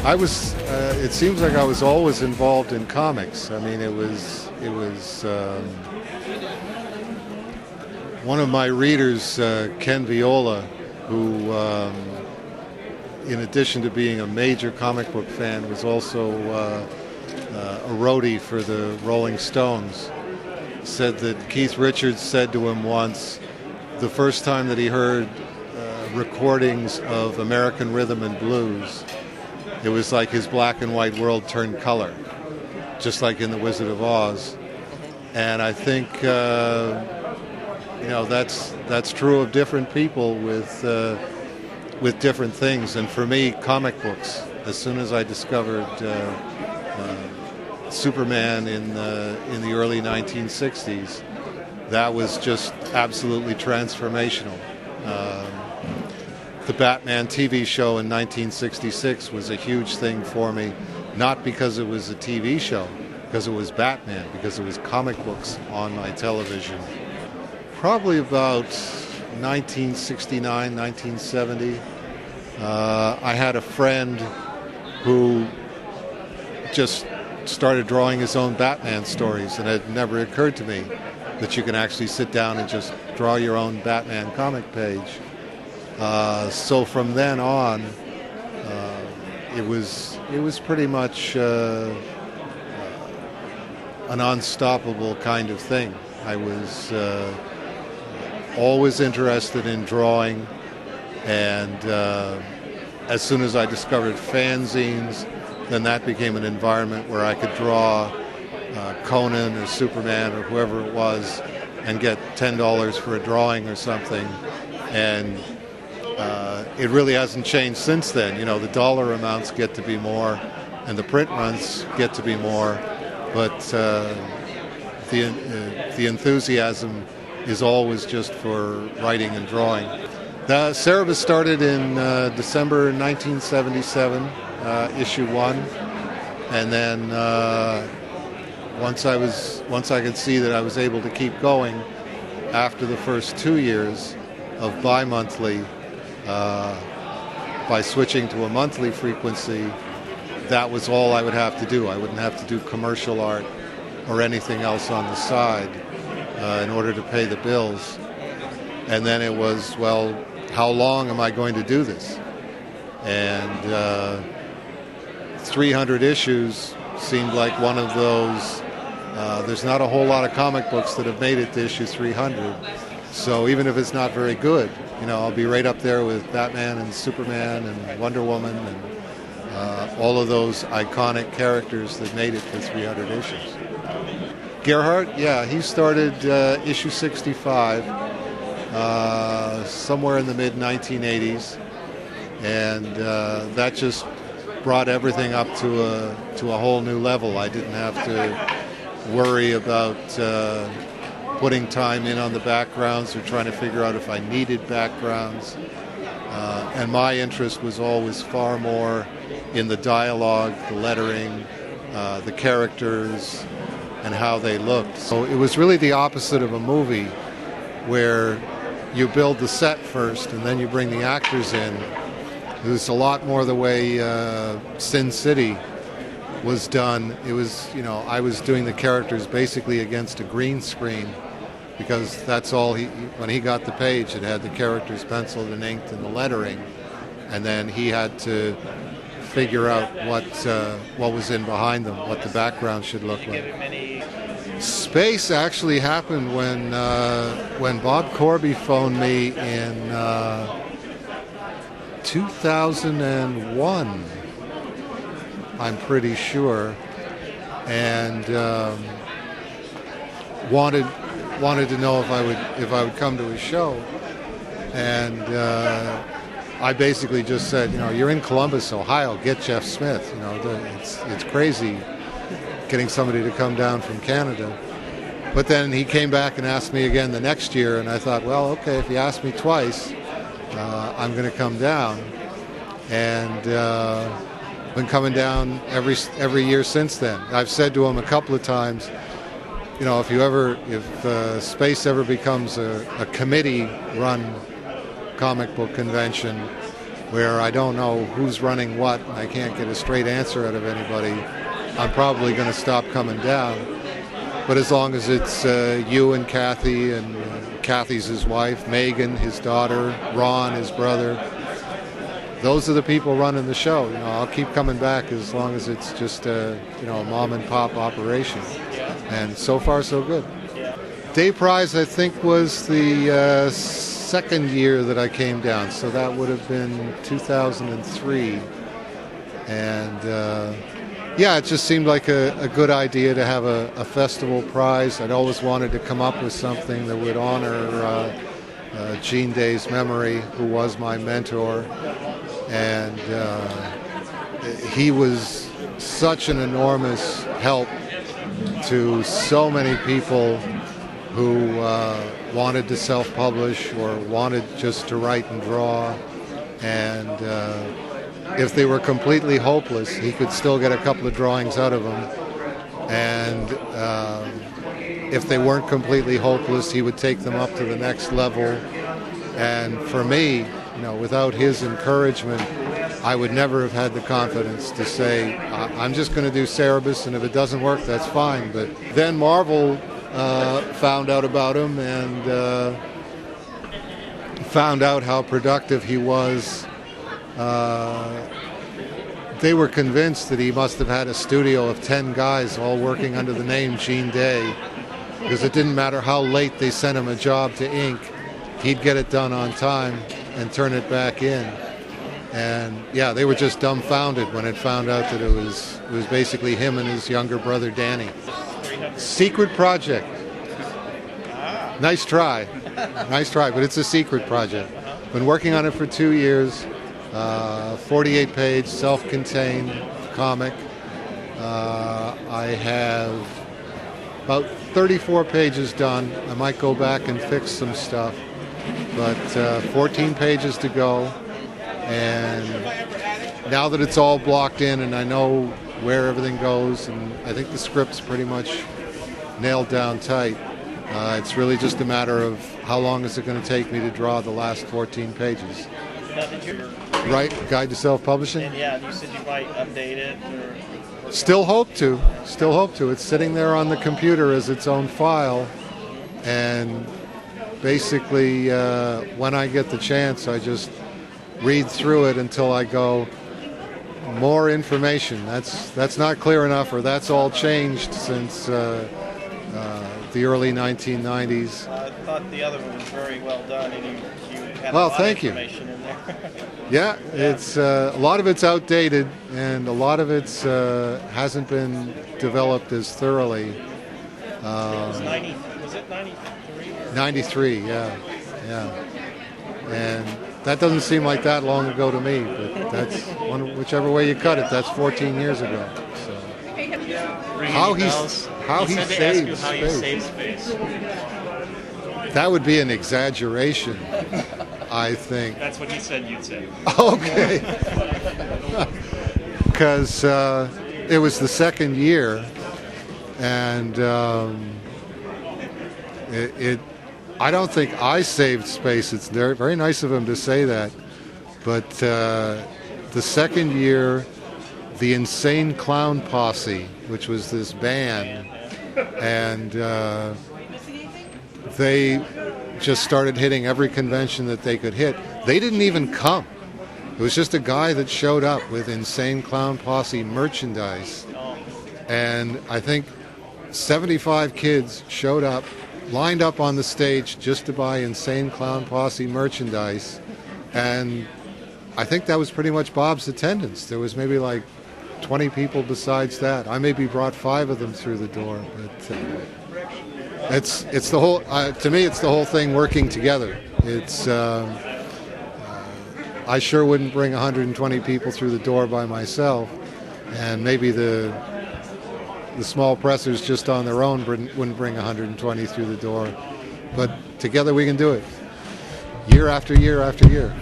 I was. It seems like I was always involved in comics. I mean, it was one of my readers, Ken Viola, who, in addition to being a major comic book fan, was also a roadie for the Rolling Stones. Said that Keith Richards said to him once, the first time that he heard recordings of American rhythm and blues, it was like his black and white world turned color, just like in The Wizard of Oz. And I think that's true of different people with different things. And for me, comic books. As soon as I discovered Superman in the early 1960s, that was just absolutely transformational. The Batman TV show in 1966 was a huge thing for me, not because it was a TV show, because it was Batman, because it was comic books on my television. Probably about 1969, 1970, I had a friend who just started drawing his own Batman stories, and it had never occurred to me that you can actually sit down and just draw your own Batman comic page. So from then on, it was pretty much an unstoppable kind of thing. I was always interested in drawing, and as soon as I discovered fanzines, then that became an environment where I could draw Conan or Superman or whoever it was and get $10 for a drawing or something. And it really hasn't changed since then. You know, the dollar amounts get to be more and the print runs get to be more, but the enthusiasm is always just for writing and drawing. The Cerebus started in December 1977, issue 1, and then once I could see that I was able to keep going after the first 2 years of bi-monthly, by switching to a monthly frequency, that was all I would have to do. I wouldn't have to do commercial art or anything else on the side in order to pay the bills. And then it was, well, how long am I going to do this? And 300 issues seemed like one of those. There's not a whole lot of comic books that have made it to issue 300. So even if it's not very good, you know, I'll be right up there with Batman and Superman and Wonder Woman and all of those iconic characters that made it to 300 issues. Gerhardt, yeah, he started issue 65 somewhere in the mid-1980s, and that just brought everything up to a whole new level. I didn't have to worry about putting time in on the backgrounds or trying to figure out if I needed backgrounds. And my interest was always far more in the dialogue, the lettering, the characters, and how they looked. So it was really the opposite of a movie where you build the set first and then you bring the actors in. It was a lot more the way Sin City was done. It was, you know, I was doing the characters basically against a green screen, because that's all when he got the page, it had the characters penciled and inked and the lettering, and then he had to figure out what was in behind them, what the background should look like. Space actually happened when Bob Corby phoned me in 2001, I'm pretty sure, and wanted to know if I would come to his show, and I basically just said, you know, you're in Columbus, Ohio, get Jeff Smith. You know, it's crazy getting somebody to come down from Canada. But then he came back and asked me again the next year, and I thought, well, okay, if you ask me twice, I'm going to come down, and been coming down every year since then. I've said to him a couple of times, you know, if Space ever becomes a committee-run comic book convention, where I don't know who's running what, and I can't get a straight answer out of anybody, I'm probably going to stop coming down. But as long as it's you and Kathy, and Kathy's his wife, Megan, his daughter, Ron, his brother, those are the people running the show. I'll keep coming back as long as it's just a mom and pop operation. And so far, so good. Day prize, I think, was the second year that I came down, so that would have been 2003. And it just seemed like a good idea to have a festival prize. I'd always wanted to come up with something that would honor Gene Day's memory, who was my mentor. And he was such an enormous help to so many people who wanted to self-publish or wanted just to write and draw. And if they were completely hopeless, he could still get a couple of drawings out of them. And if they weren't completely hopeless, he would take them up to the next level. And for me, without his encouragement, I would never have had the confidence to say, I'm just going to do Cerebus, and if it doesn't work, that's fine. But then Marvel found out about him and found out how productive he was. They were convinced that he must have had a studio of 10 guys all working under the name Gene Day, because it didn't matter how late they sent him a job to ink, he'd get it done on time and turn it back in. And they were just dumbfounded when it found out that it was basically him and his younger brother Danny. Secret project. Nice try, but it's a secret project. Been working on it for 2 years. 48-page, self-contained comic. I have about 34 pages done. I might go back and fix some stuff, but 14 pages to go. And now that it's all blocked in and I know where everything goes, and I think the script's pretty much nailed down tight, it's really just a matter of how long is it going to take me to draw the last 14 pages. Right, Guide to Self-Publishing? And you said you might update it? Or... Still hope to. It's sitting there on the computer as its own file, and basically when I get the chance, I just read through it until I go, more information. That's not clear enough, or that's all changed since the early 1990s. I thought the other one was very well done, and you had a lot thank of information in there. Yeah, it's a lot of it's outdated, and a lot of it's hasn't been developed as thoroughly. Was it 93? 93, yeah. And that doesn't seem like that long ago to me, but that's whichever way you cut it, that's 14 years ago. So. How he saves space. That would be an exaggeration, I think. That's what he said you'd say. Okay. Because it was the second year, and I don't think I saved space. It's very nice of him to say that. But the second year, the Insane Clown Posse, which was this band, and they just started hitting every convention that they could hit. They didn't even come. It was just a guy that showed up with Insane Clown Posse merchandise. And I think 75 kids showed up, lined up on the stage just to buy Insane Clown Posse merchandise. And I think that was pretty much Bob's attendance. There was maybe like 20 people besides that. I maybe brought 5 of them through the door. But it's the whole, to me, it's the whole thing working together. It's I sure wouldn't bring 120 people through the door by myself, and maybe the small pressers just on their own wouldn't bring 120 through the door. But together we can do it, year after year after year.